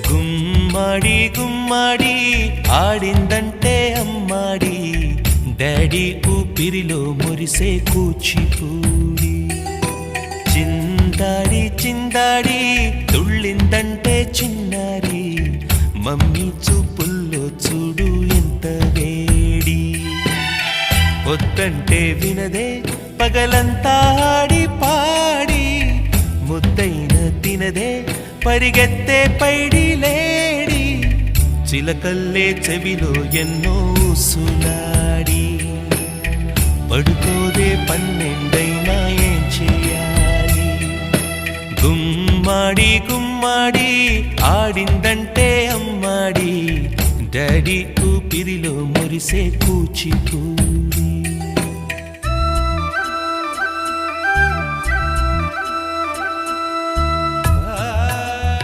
గుమ్మడి గుమ్మడి ఆడిందంటే అమ్మాడి daddy ఊపిరిలో మురిసే కూచిపూడి చిందాడి చిందాడి తుళ్ళిందంటే చిన్నారి మమ్మీ చూపుల్లో చూడు ఎంత వేడి వద్దంటే వినదే పగలంతా ఆడి పాడి ముద్దైన తినదే పరిగెత్తే పైడి లేడి చిలకల్లే చెవిలో ఎన్నో సులాడి పడుకోదే పన్నెండైనా ఏం చేయాలి గుమ్మాడి గుమ్మాడి ఆడిందంటే అమ్మాడి డాడీ ఊపిరిలో మురిసే కూచిపూడి